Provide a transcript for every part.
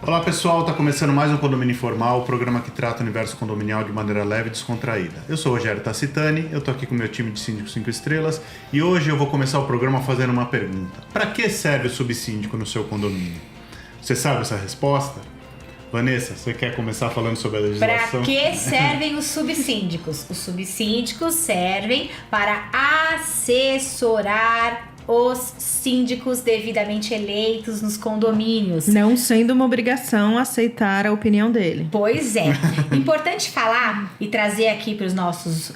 Olá pessoal, está começando mais um Condomínio Informal, o programa que trata o universo condominial de maneira leve e descontraída. Eu sou o Rogério Tacitani, eu estou aqui com o meu time de síndicos 5 estrelas e hoje eu vou começar o programa fazendo uma pergunta. Para que serve o subsíndico no seu condomínio? Você sabe essa resposta? Vanessa, você quer começar falando sobre a legislação? Para que servem os subsíndicos? Os subsíndicos servem para assessorar os síndicos devidamente eleitos nos condomínios. Não sendo uma obrigação aceitar a opinião dele. Pois é. Importante falar e trazer aqui para os nossos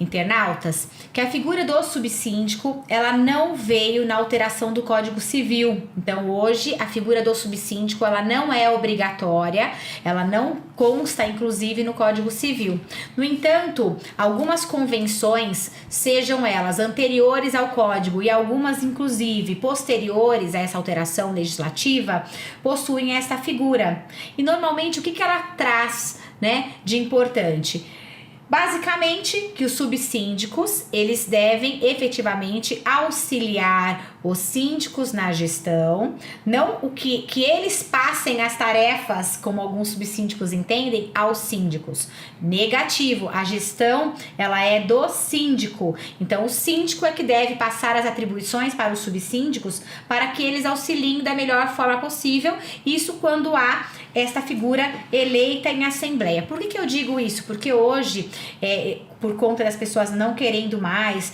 internautas que a figura do subsíndico, ela não veio na alteração do Código Civil. Então, hoje, a figura do subsíndico, ela não é obrigatória, ela não consta, inclusive, no Código Civil. No entanto, algumas convenções, sejam elas anteriores ao Código e algumas, inclusive, posteriores a essa alteração legislativa, possuem essa figura. E, normalmente, o que ela traz, né, de importante? Basicamente, que os subsíndicos, eles devem efetivamente auxiliar os síndicos na gestão, não o que eles passem as tarefas, como alguns subsíndicos entendem, aos síndicos. Negativo, a gestão, ela é do síndico. Então, o síndico é que deve passar as atribuições para os subsíndicos para que eles auxiliem da melhor forma possível, isso quando há esta figura eleita em assembleia. Por que eu digo isso? Porque hoje, por conta das pessoas não querendo mais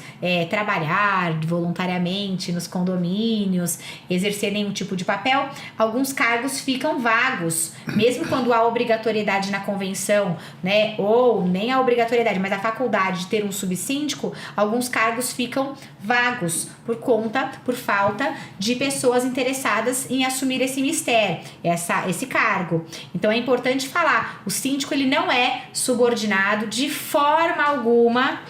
trabalhar voluntariamente nos condomínios, exercer nenhum tipo de papel, alguns cargos ficam vagos, mesmo quando há obrigatoriedade na convenção, né, ou nem a obrigatoriedade, mas a faculdade de ter um subsíndico, alguns cargos ficam vagos por falta de pessoas interessadas em assumir esse mistério, esse cargo. Então é importante falar, o síndico ele não é subordinado de forma alguma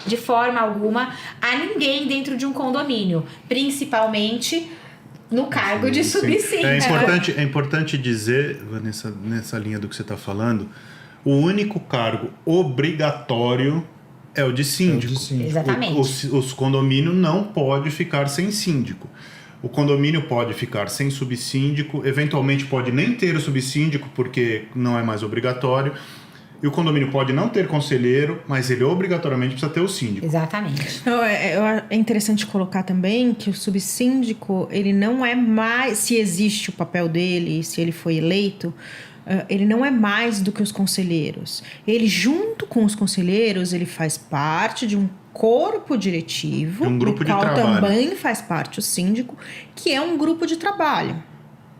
a ninguém dentro de um condomínio, principalmente no cargo de subsíndico. É importante dizer, Vanessa, nessa linha do que você está falando, o único cargo obrigatório é o de síndico. Exatamente. Os condomínios não podem ficar sem síndico. O condomínio pode ficar sem subsíndico, eventualmente pode nem ter o subsíndico porque não é mais obrigatório. E o condomínio pode não ter conselheiro, mas ele obrigatoriamente precisa ter o síndico. Exatamente. É interessante colocar também que o subsíndico, ele não é mais, se existe o papel dele, se ele foi eleito, ele não é mais do que os conselheiros. Ele, junto com os conselheiros, ele faz parte de um corpo diretivo, um grupo do qual de trabalho. Também faz parte o síndico, que é um grupo de trabalho.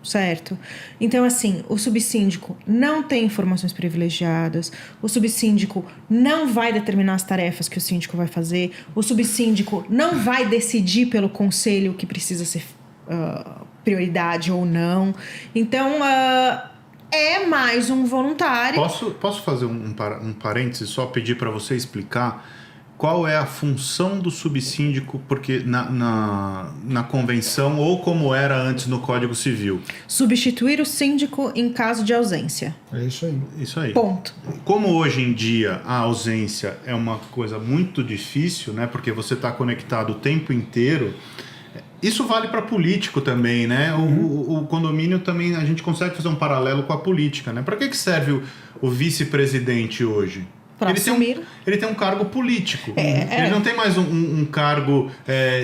Certo? Então, assim, o subsíndico não tem informações privilegiadas, o subsíndico não vai determinar as tarefas que o síndico vai fazer, o subsíndico não vai decidir pelo conselho o que precisa ser prioridade ou não. Então, é mais um voluntário. Posso fazer um parêntese, só pedir para você explicar qual é a função do subsíndico, porque na convenção, ou como era antes no Código Civil? Substituir o síndico em caso de ausência. É isso aí. Isso aí. Ponto. Como hoje em dia a ausência é uma coisa muito difícil, né? Porque você está conectado o tempo inteiro. Isso vale para político também, né? O condomínio também, a gente consegue fazer um paralelo com a política, né? Para que serve o vice-presidente hoje? Ele tem um cargo político. Ele não tem mais um cargo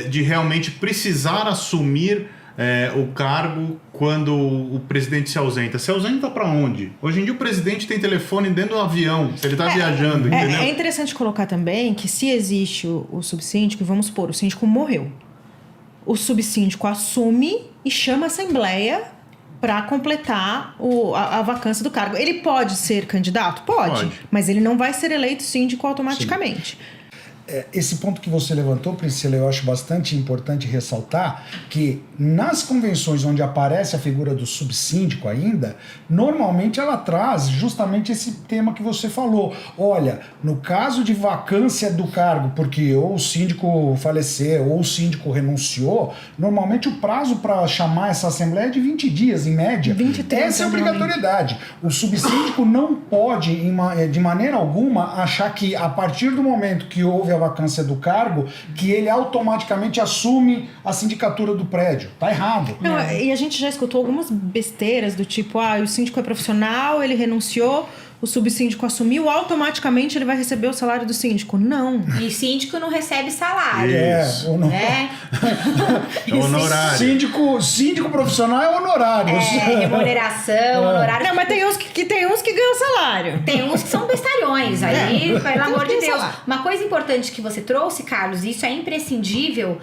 de realmente precisar assumir o cargo quando o presidente se ausenta. Se ausenta para onde? Hoje em dia o presidente tem telefone dentro do avião, se ele está viajando, entendeu? É interessante colocar também que se existe o subsíndico, vamos supor, o síndico morreu. O subsíndico assume e chama a assembleia para completar a vacância do cargo. Ele pode ser candidato? Pode. Mas ele não vai ser eleito síndico automaticamente. esse ponto que você levantou, Priscila, eu acho bastante importante ressaltar que nas convenções onde aparece a figura do subsíndico ainda, normalmente ela traz justamente esse tema que você falou. Olha, no caso de vacância do cargo, porque ou o síndico faleceu ou o síndico renunciou, normalmente o prazo para chamar essa assembleia é de 20 dias, em média. 20, 30, essa é a obrigatoriedade. O subsíndico não pode, de maneira alguma, achar que a partir do momento que houve a vacância do cargo, que ele automaticamente assume a sindicatura do prédio. Tá errado. Não, e a gente já escutou algumas besteiras do tipo, o síndico é profissional, ele renunciou, o subsíndico assumiu, automaticamente ele vai receber o salário do síndico. Não. E síndico não recebe salário. Isso. Né? É honorário. Síndico profissional é honorário. Remuneração, honorário. Não, mas tem uns que ganham salário. Tem uns que são bestalhões, aí, pelo amor de Deus. Salário. Uma coisa importante que você trouxe, Carlos, e isso é imprescindível,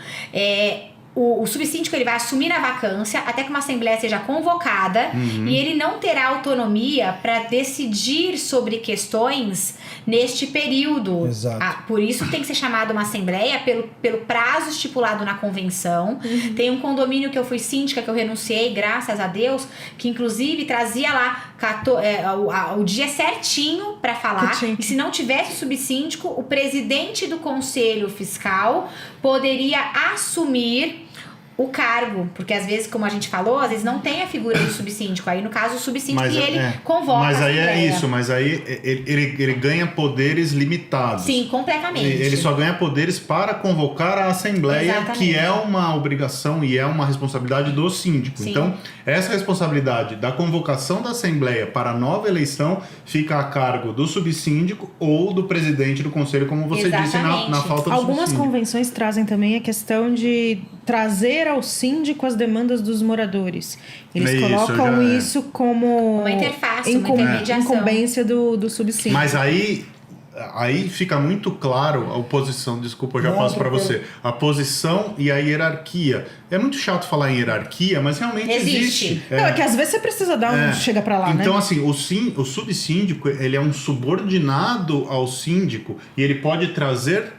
o subsíndico ele vai assumir a vacância até que uma assembleia seja convocada e ele não terá autonomia para decidir sobre questões neste período. Exato. Por isso tem que ser chamada uma assembleia pelo prazo estipulado na convenção. Tem um condomínio que eu fui síndica, que eu renunciei, graças a Deus, que inclusive trazia lá o dia certinho para falar. E se não tivesse subsíndico, o presidente do conselho fiscal poderia assumir o cargo, porque às vezes, como a gente falou, às vezes não tem a figura do subsíndico. Aí, no caso, o subsíndico convoca Mas a aí assembleia. é isso, mas aí ele ganha poderes limitados. Sim, completamente. Ele só ganha poderes para convocar a assembleia, Exatamente. que é uma obrigação e é uma responsabilidade do síndico. Sim. Então, essa responsabilidade da convocação da assembleia para a nova eleição fica a cargo do subsíndico ou do presidente do conselho, como você disse na falta do Algumas subsíndico. convenções trazem também a questão de trazer ao síndico as demandas dos moradores. Eles colocam isso como uma interface, uma intermediação. incumbência do subsíndico. Mas aí fica muito claro a posição, desculpa, eu já passo para você, a posição e a hierarquia. É muito chato falar em hierarquia, mas realmente existe. Não, é que às vezes você precisa dar chega para lá, então, né? assim, o subsíndico, ele é um subordinado ao síndico e ele pode trazer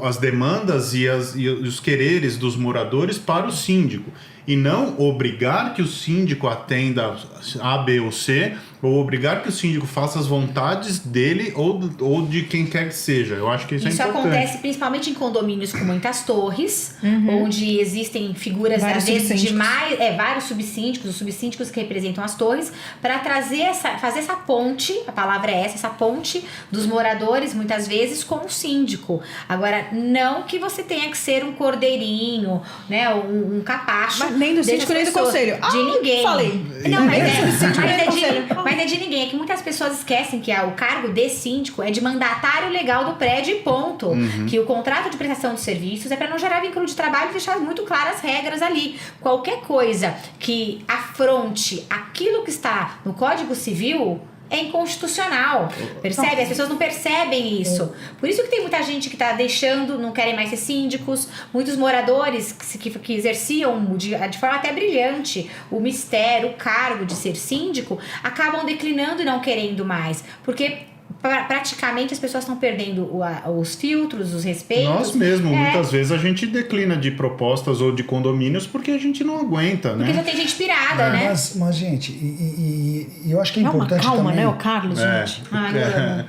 as demandas e os quereres dos moradores para o síndico. E não obrigar que o síndico atenda A, B ou C, ou obrigar que o síndico faça as vontades dele ou de quem quer que seja. Eu acho que isso é importante. Isso acontece principalmente em condomínios com muitas torres, onde existem figuras, às vezes, de vários subsíndicos, os subsíndicos que representam as torres, para fazer essa ponte, a palavra é essa ponte dos moradores, muitas vezes, com o síndico. Agora, não que você tenha que ser um cordeirinho, né, um capacho. Mas nem do síndico, nem do conselho. De ninguém. Falei. Não, mas é de ninguém. É que muitas pessoas esquecem que o cargo de síndico é de mandatário legal do prédio e ponto. Que o contrato de prestação de serviços é para não gerar vínculo de trabalho e deixar muito claras as regras ali. Qualquer coisa que afronte aquilo que está no Código Civil é inconstitucional, percebe? As pessoas não percebem isso. Por isso que tem muita gente que está deixando, não querem mais ser síndicos, muitos moradores que exerciam de forma até brilhante o mistério, o cargo de ser síndico, acabam declinando e não querendo mais, porque praticamente as pessoas estão perdendo os filtros, os respeitos. Nós mesmo, muitas vezes a gente declina de propostas ou de condomínios porque a gente não aguenta, né? Porque já tem gente pirada, né? Mas gente, e eu acho que é importante uma calma, também... né, o Carlos, gente? Ai, eu amo.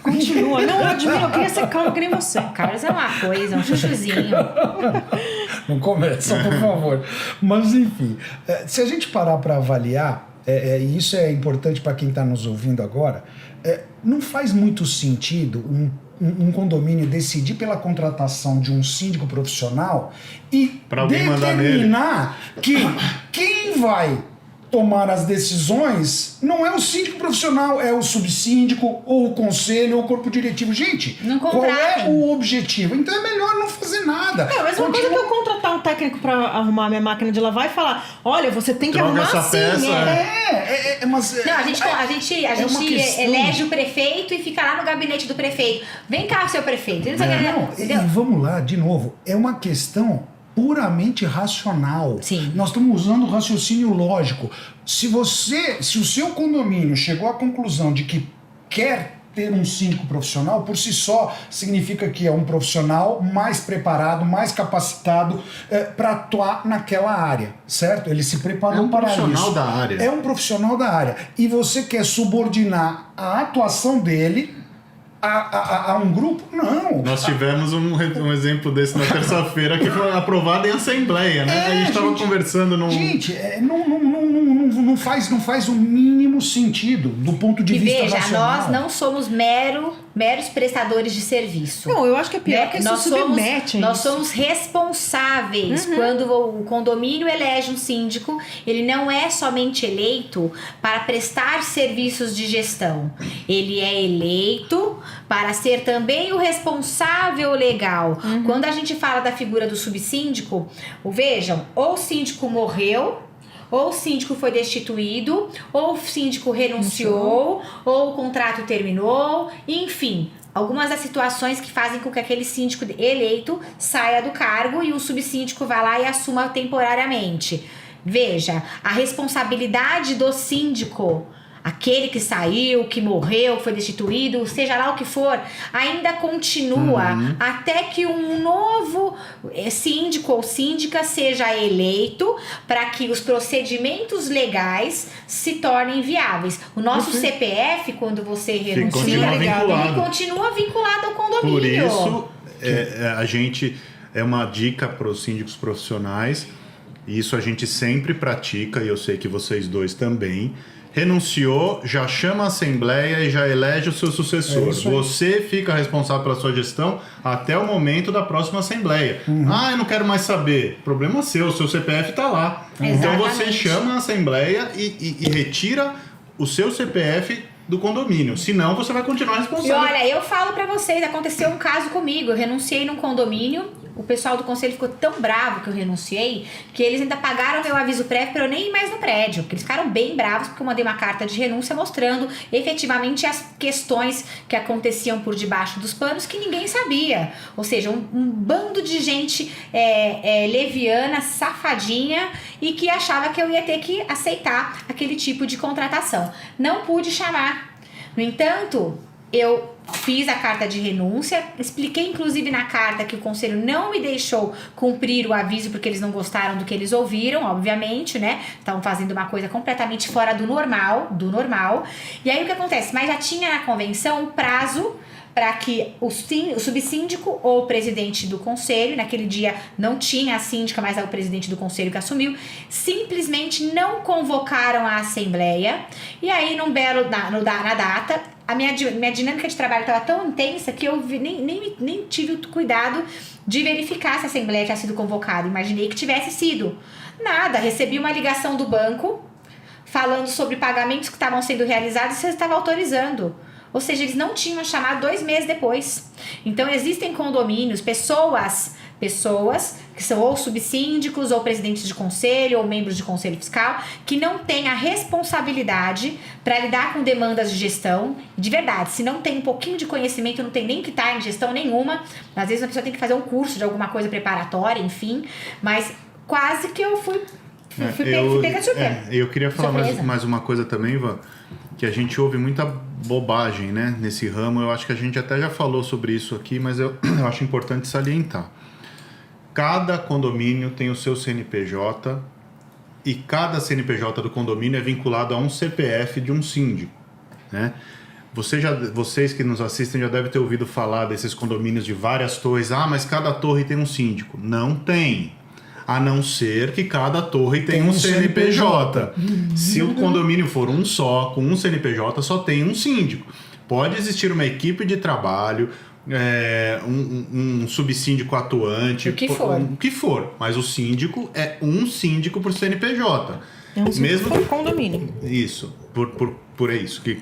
Continua. Não, eu queria ser calma que nem você. O Carlos é uma coisa, um chuchuzinho. Não começa, por favor. Mas, enfim, se a gente parar para avaliar, e isso é importante para quem está nos ouvindo agora, não faz muito sentido um condomínio decidir pela contratação de um síndico profissional e determinar que quem vai tomar as decisões não é o síndico profissional, é o subsíndico, ou o conselho, ou o corpo diretivo. Gente, qual é o objetivo? Então é melhor não fazer nada. É a mesma coisa que eu contratar um técnico para arrumar minha máquina de lavar e falar, olha, você tem que arrumar essa assim. peça, Mas... Não, a gente elege o prefeito e fica lá no gabinete do prefeito. Vem cá, seu prefeito. E vamos lá, de novo, é uma questão puramente racional. Sim. Nós estamos usando o raciocínio lógico. Se o seu condomínio chegou à conclusão de que quer ter um síndico profissional, por si só, significa que é um profissional mais preparado, mais capacitado para atuar naquela área, certo? Ele se preparou para isso. É um profissional da área. É um profissional da área. E você quer subordinar a atuação dele a um grupo? Não. Nós tivemos um exemplo desse na terça-feira que foi aprovado em assembleia, né? A gente estava conversando num... Gente, não faz o mínimo sentido do ponto de vista veja, nacional. nós não somos meros prestadores de serviço. Não, eu acho que é pior Né? que isso submete a Nós isso. somos responsáveis. Quando o condomínio elege um síndico, ele não é somente eleito para prestar serviços de gestão. Ele é eleito para ser também o responsável legal. Quando a gente fala da figura do subsíndico, vejam, ou o síndico morreu, ou o síndico foi destituído, ou o síndico renunciou, ou o contrato terminou, enfim, algumas das situações que fazem com que aquele síndico eleito saia do cargo e o subsíndico vá lá e assuma temporariamente. Veja, a responsabilidade do síndico, aquele que saiu, que morreu, que foi destituído, seja lá o que for, ainda continua até que um novo síndico ou síndica seja eleito para que os procedimentos legais se tornem viáveis. O nosso CPF, quando você renuncia, ele continua vinculado ao condomínio. Por isso, a gente é uma dica para os síndicos profissionais, e isso a gente sempre pratica, e eu sei que vocês dois também. Renunciou, já chama a assembleia e já elege o seu sucessor. Você fica responsável pela sua gestão até o momento da próxima assembleia. Eu não quero mais saber. Problema seu, o seu CPF está lá. Exatamente. Então você chama a assembleia e retira o seu CPF do condomínio. Senão você vai continuar responsável. E olha, eu falo pra vocês, aconteceu um caso comigo. Eu renunciei num condomínio. O pessoal do conselho ficou tão bravo que eu renunciei, que eles ainda pagaram meu aviso prévio para eu nem ir mais no prédio. Porque eles ficaram bem bravos porque eu mandei uma carta de renúncia mostrando efetivamente as questões que aconteciam por debaixo dos panos que ninguém sabia. Ou seja, um bando de gente leviana, safadinha, e que achava que eu ia ter que aceitar aquele tipo de contratação. Não pude chamar. No entanto, eu fiz a carta de renúncia, expliquei inclusive na carta que o conselho não me deixou cumprir o aviso porque eles não gostaram do que eles ouviram, obviamente, né? Estavam fazendo uma coisa completamente fora do normal. E aí o que acontece? Mas já tinha na convenção um prazo para que o subsíndico ou o presidente do conselho, naquele dia não tinha a síndica, mas é o presidente do conselho que assumiu, simplesmente não convocaram a assembleia. E aí, na data, a minha dinâmica de trabalho estava tão intensa que eu nem tive o cuidado de verificar se a assembleia tinha sido convocada. Imaginei que tivesse sido. Nada, recebi uma ligação do banco falando sobre pagamentos que estavam sendo realizados e você estava autorizando. Ou seja, eles não tinham chamado 2 meses depois. Então, existem condomínios, pessoas que são ou subsíndicos, ou presidentes de conselho, ou membros de conselho fiscal, que não têm a responsabilidade para lidar com demandas de gestão. De verdade, se não tem um pouquinho de conhecimento, não tem nem que estar em gestão nenhuma. Às vezes a pessoa tem que fazer um curso de alguma coisa preparatória, enfim. Mas quase que eu fui pega de surpresa. Eu queria falar mais uma coisa também, Ivan, que a gente ouve muita bobagem, né, nesse ramo. Eu acho que a gente até já falou sobre isso aqui, mas eu acho importante salientar. Cada condomínio tem o seu CNPJ e cada CNPJ do condomínio é vinculado a um CPF de um síndico, né? Vocês que nos assistem já devem ter ouvido falar desses condomínios de várias torres. Mas cada torre tem um síndico. Não tem. A não ser que cada torre tenha um CNPJ. Se o condomínio for um só, com um CNPJ, só tem um síndico. Pode existir uma equipe de trabalho, um subsíndico atuante, o que for. Mas o síndico é um síndico por CNPJ. É um síndico por condomínio. Isso, por isso. Que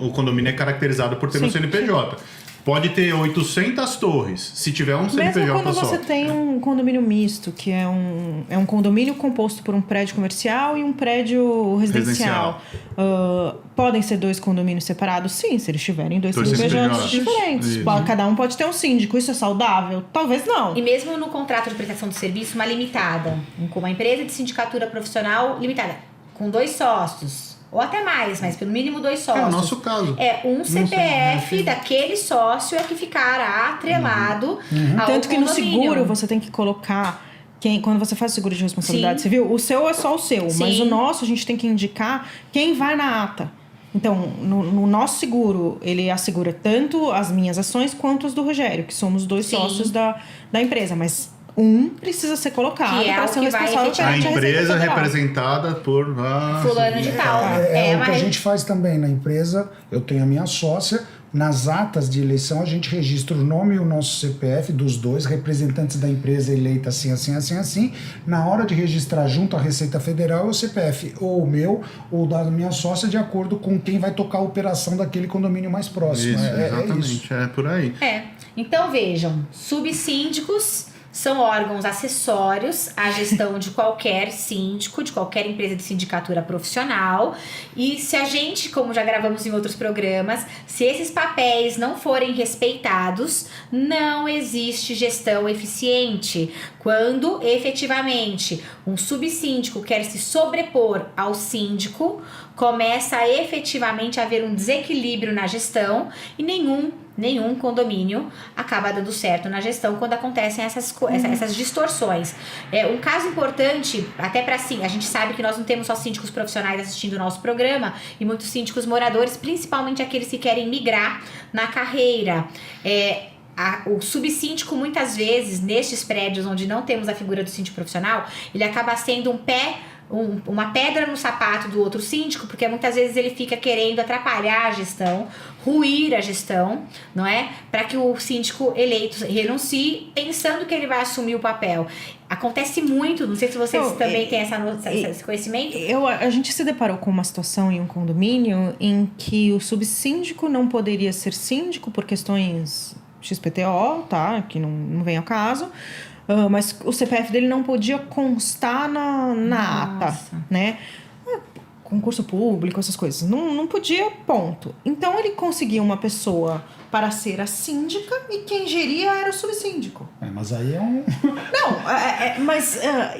o condomínio é caracterizado por ter um CNPJ. Pode ter 800 torres, se tiver um CNPJ só. Mesmo quando você tem um condomínio misto, que é um condomínio composto por um prédio comercial e um prédio residencial. Podem ser 2 condomínios separados? Sim, se eles tiverem 2 CNPJs diferentes. Isso. Cada um pode ter um síndico. Isso é saudável? Talvez não. E mesmo no contrato de prestação de serviço, uma limitada, como uma empresa de sindicatura profissional limitada, com 2 sócios, ou até mais, mas pelo mínimo 2 sócios. É o nosso caso. Um CPF daquele sócio é que ficará atrelado ao Tanto que no condomínio. seguro você tem que colocar... Quando você faz o seguro de responsabilidade Sim. civil, o seu é só o seu. Sim. Mas o nosso, a gente tem que indicar quem vai na ata. Então, no nosso seguro, ele assegura tanto as minhas ações quanto as do Rogério, que somos 2 Sim. sócios da empresa. Mas precisa ser colocado Que é para o ser que o vai responsável efetivamente perante A a Receita empresa Federal. representada por... Fulano de tal. É o uma que a re- gente faz também na empresa. Eu tenho a minha sócia. Nas atas de eleição, a gente registra o nome e o nosso CPF dos 2 representantes da empresa eleita assim, assim, assim, assim. Na hora de registrar junto à Receita Federal, é o CPF ou o meu ou da minha sócia, de acordo com quem vai tocar a operação daquele condomínio mais próximo. Isso, É exatamente. isso. É por aí. Então vejam, subsíndicos são órgãos acessórios à gestão de qualquer síndico, de qualquer empresa de sindicatura profissional. E se a gente, como já gravamos em outros programas, se esses papéis não forem respeitados, não existe gestão eficiente. Quando efetivamente um subsíndico quer se sobrepor ao síndico, começa a efetivamente haver um desequilíbrio na gestão e nenhum condomínio acaba dando certo na gestão quando acontecem essas distorções. Um caso importante, até para assim, a gente sabe que nós não temos só síndicos profissionais assistindo o nosso programa e muitos síndicos moradores, principalmente aqueles que querem migrar na carreira. O subsíndico, muitas vezes, nestes prédios onde não temos a figura do síndico profissional, ele acaba sendo uma pedra no sapato do outro síndico, porque muitas vezes ele fica querendo atrapalhar a gestão, ruir a gestão, não é? Para que o síndico eleito renuncie, pensando que ele vai assumir o papel. Acontece muito, não sei se vocês também têm esse conhecimento. A gente se deparou com uma situação em um condomínio em que o subsíndico não poderia ser síndico por questões XPTO, tá? Que não vem ao caso. Mas o CPF dele não podia constar na ata, né? Concurso público, essas coisas. Não podia, ponto. Então ele conseguia uma pessoa para ser a síndica e quem geria era o subsíndico. Mas aí é um...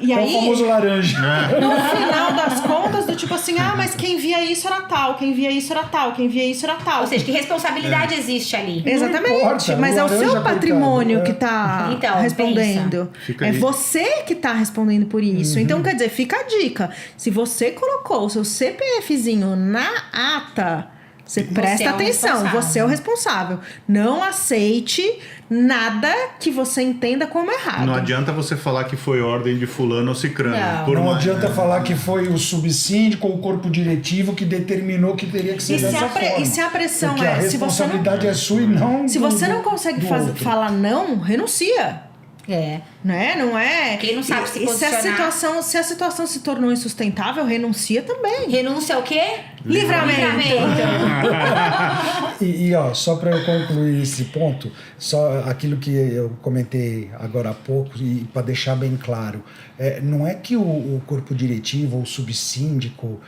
E é aí... o famoso laranja. No final das contas, do tipo assim, mas quem via isso era tal, quem via isso era tal, quem via isso era tal. Ou seja, que responsabilidade existe ali. Exatamente, importa, mas é o seu laranja, patrimônio coitado, que tá Então, respondendo. Fica É aí. você que tá respondendo por isso. Então, quer dizer, fica a dica. Se você colocou o seu CPFzinho na ata, você presta é o atenção, responsável. você é o responsável. Não aceite nada que você entenda como errado. Não adianta você falar que foi ordem de fulano ou cicrano. Não. Por Não mais, adianta né? falar que foi o subsíndico ou o corpo diretivo que determinou que teria que ser E se dessa a forma. e se a pressão Porque a é... Se você responsabilidade é sua e não se do- você não consegue do outro. falar não, renuncia. Né? Não é... Quem não sabe se e se posicionar. se a situação se tornou insustentável, renuncia também. Renúncia ao quê? Livramento. E ó, só para eu concluir esse ponto, só aquilo que eu comentei agora há pouco e para deixar bem claro, não é que o corpo diretivo ou o subsíndico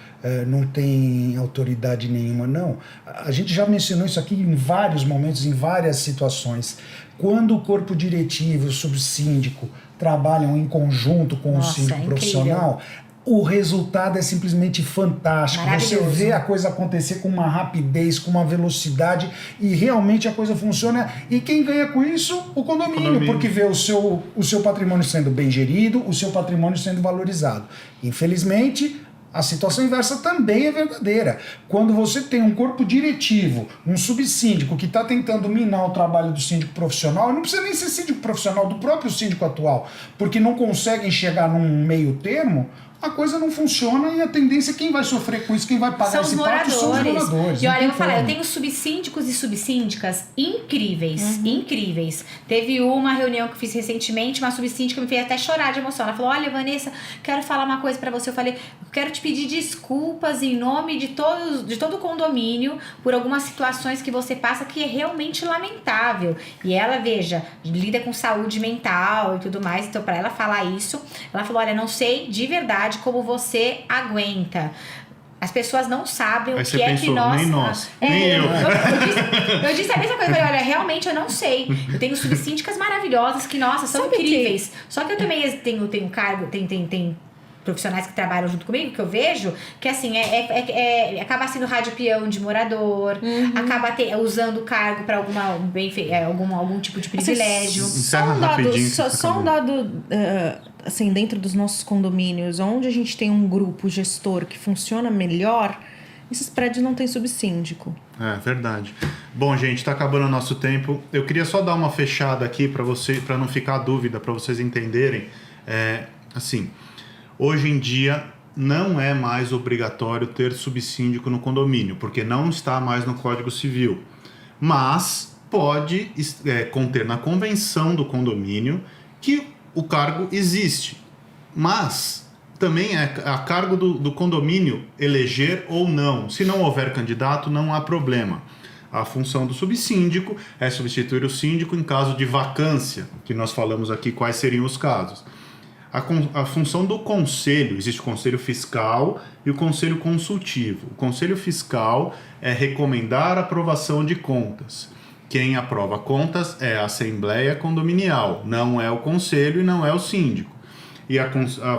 não tem autoridade nenhuma, não. A gente já mencionou isso aqui em vários momentos, em várias situações. Quando o corpo diretivo e o subsíndico trabalham em conjunto com o Nossa, síndico é profissional, o resultado é simplesmente fantástico. Você Maravilhoso. vê a coisa acontecer com uma rapidez, com uma velocidade e realmente a coisa funciona. E quem ganha com isso? O condomínio. Porque vê o seu patrimônio sendo bem gerido, o seu patrimônio sendo valorizado. Infelizmente, a situação inversa também é verdadeira. Quando você tem um corpo diretivo, um subsíndico que está tentando minar o trabalho do síndico profissional, não precisa nem ser síndico profissional, do próprio síndico atual, porque não conseguem chegar num meio termo, a coisa não funciona e a tendência é quem vai sofrer com isso, quem vai pagar São os esse pato são os moradores. E não olha, tem eu vou falar, como. eu tenho subsíndicos e subsíndicas incríveis, incríveis. Teve uma reunião que eu fiz recentemente, uma subsíndica me fez até chorar de emoção. Ela falou, olha, Vanessa, quero falar uma coisa pra você. Eu falei, quero te pedir desculpas em nome de todo o condomínio por algumas situações que você passa que é realmente lamentável. E ela, veja, lida com saúde mental e tudo mais, então pra ela falar isso, ela falou, olha, não sei de verdade como você aguenta. As pessoas não sabem o Aí que você é pensou, que nós... nem nós, nem eu. Eu disse a mesma coisa, eu falei, olha, realmente eu não sei. Eu tenho subsíndicas maravilhosas que, nossa, são Sabe incríveis. Só que eu também tenho cargo, tem profissionais que trabalham junto comigo, que eu vejo, que assim, acaba sendo rádio peão de morador, acaba usando o cargo para algum tipo de privilégio. Só um dado, assim, dentro dos nossos condomínios, onde a gente tem um grupo gestor que funciona melhor, esses prédios não têm subsíndico. É verdade. Bom, gente, tá acabando o nosso tempo. Eu queria só dar uma fechada aqui para não ficar dúvida, para vocês entenderem. Assim, hoje em dia não é mais obrigatório ter subsíndico no condomínio, porque não está mais no Código Civil. Mas pode conter na convenção do condomínio que o cargo existe. Mas também é a cargo do condomínio eleger ou não. Se não houver candidato, não há problema. A função do subsíndico é substituir o síndico em caso de vacância, que nós falamos aqui quais seriam os casos. A função do conselho, existe o conselho fiscal e o conselho consultivo. O conselho fiscal é recomendar a aprovação de contas. Quem aprova contas é a Assembleia Condominial, não é o conselho e não é o síndico. E a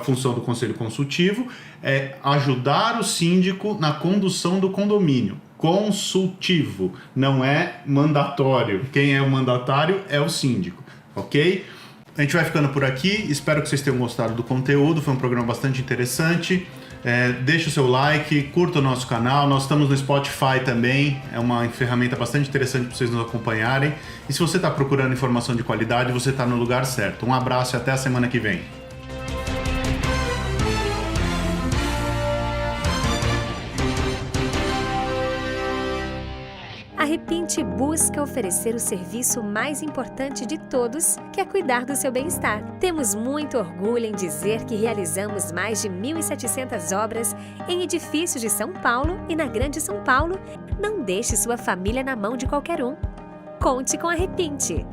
função do conselho consultivo é ajudar o síndico na condução do condomínio. Consultivo, não é mandatório. Quem é o mandatário é o síndico, ok? A gente vai ficando por aqui, espero que vocês tenham gostado do conteúdo, foi um programa bastante interessante. Deixa o seu like, curta o nosso canal, nós estamos no Spotify também, é uma ferramenta bastante interessante para vocês nos acompanharem. E se você está procurando informação de qualidade, você está no lugar certo. Um abraço e até a semana que vem. A Repinte busca oferecer o serviço mais importante de todos, que é cuidar do seu bem-estar. Temos muito orgulho em dizer que realizamos mais de 1.700 obras em edifícios de São Paulo e na Grande São Paulo. Não deixe sua família na mão de qualquer um. Conte com a Repinte.